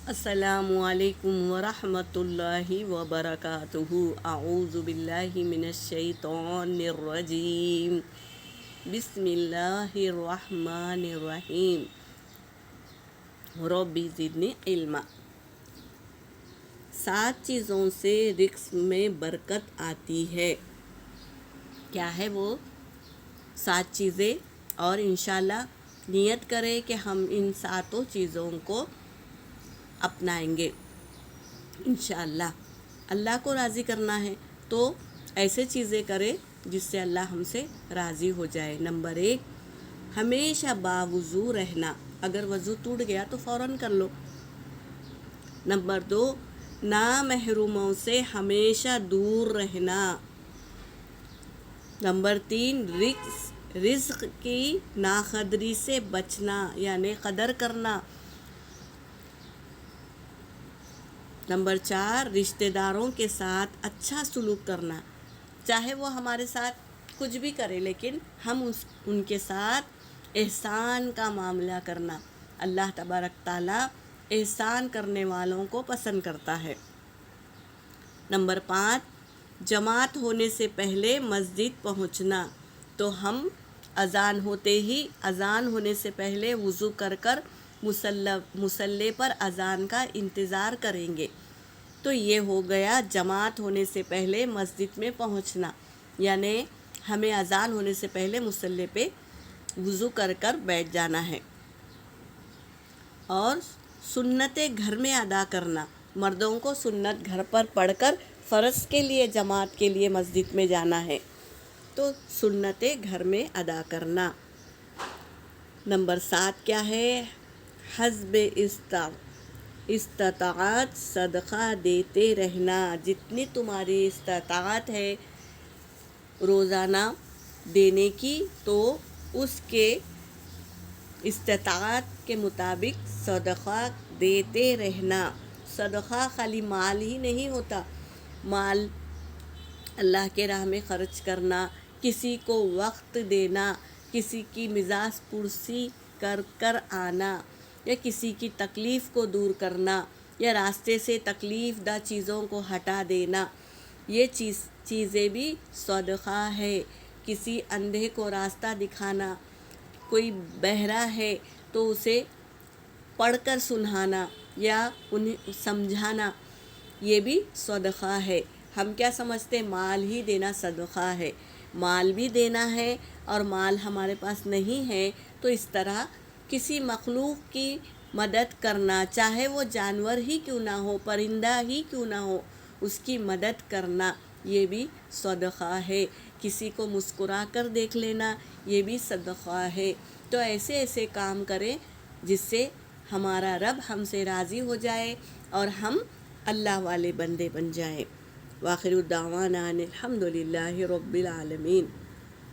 السلام علیکم ورحمۃ اللہ وبرکاتہ۔ اعوذ باللہ من الشیطان الرجیم، بسم اللہ الرحمن الرحیم۔ رب زدنی علما۔ 7 چیزوں سے رزق میں برکت آتی ہے۔ کیا ہے وہ 7 چیزیں؟ اور انشاءاللہ نیت کریں کہ ہم ان 7 چیزوں کو اپنائیں گے انشاءاللہ۔ اللہ کو راضی کرنا ہے تو ایسے چیزیں کرے جس سے اللہ ہم سے راضی ہو جائے۔ نمبر 1، ہمیشہ باوضو رہنا۔ اگر وضو ٹوٹ گیا تو فوراً کر لو۔ نمبر 2، نامحرموں سے ہمیشہ دور رہنا۔ نمبر 3، رزق کی ناقدری سے بچنا، یعنی قدر کرنا۔ نمبر 4، رشتہ داروں کے ساتھ اچھا سلوک کرنا۔ چاہے وہ ہمارے ساتھ کچھ بھی کرے لیکن ہم ان کے ساتھ احسان کا معاملہ کرنا۔ اللہ تبارک تعالیٰ احسان کرنے والوں کو پسند کرتا ہے۔ نمبر 5، جماعت ہونے سے پہلے مسجد پہنچنا۔ تو ہم اذان ہونے سے پہلے وضو کر مصلی پر اذان کا انتظار کریں گے۔ تو یہ ہو گیا جماعت ہونے سے پہلے مسجد میں پہنچنا، یعنی ہمیں اذان ہونے سے پہلے مصلی پہ وضو کر بیٹھ جانا ہے۔ اور سنتیں گھر میں ادا کرنا۔ مردوں کو سنت گھر پر پڑھ کر فرض کے لیے جماعت کے لیے مسجد میں جانا ہے، تو سنتیں گھر میں ادا کرنا۔ نمبر 7 کیا ہے؟ حسب استطاعت صدقہ دیتے رہنا۔ جتنی تمہاری استطاعت ہے روزانہ دینے کی، تو اس کے استطاعت کے مطابق صدقہ دیتے رہنا۔ صدقہ خالی مال ہی نہیں ہوتا، مال اللہ کے راہ میں خرچ کرنا، کسی کو وقت دینا، کسی کی مزاج پرسی کر آنا، یا کسی کی تکلیف کو دور کرنا، یا راستے سے تکلیف دہ چیزوں کو ہٹا دینا، یہ چیزیں بھی صدقہ ہے۔ کسی اندھے کو راستہ دکھانا، کوئی بہرا ہے تو اسے پڑھ کر سنانا یا انہیں سمجھانا، یہ بھی صدقہ ہے۔ ہم کیا سمجھتے مال ہی دینا صدقہ ہے؟ مال بھی دینا ہے، اور مال ہمارے پاس نہیں ہے تو اس طرح کسی مخلوق کی مدد کرنا، چاہے وہ جانور ہی کیوں نہ ہو، پرندہ ہی کیوں نہ ہو، اس کی مدد کرنا، یہ بھی صدقہ ہے۔ کسی کو مسکرا کر دیکھ لینا، یہ بھی صدقہ ہے۔ تو ایسے کام کریں جس سے ہمارا رب ہم سے راضی ہو جائے اور ہم اللہ والے بندے بن جائیں۔ وآخر الدعوانا ان الحمد للہ رب العالمین۔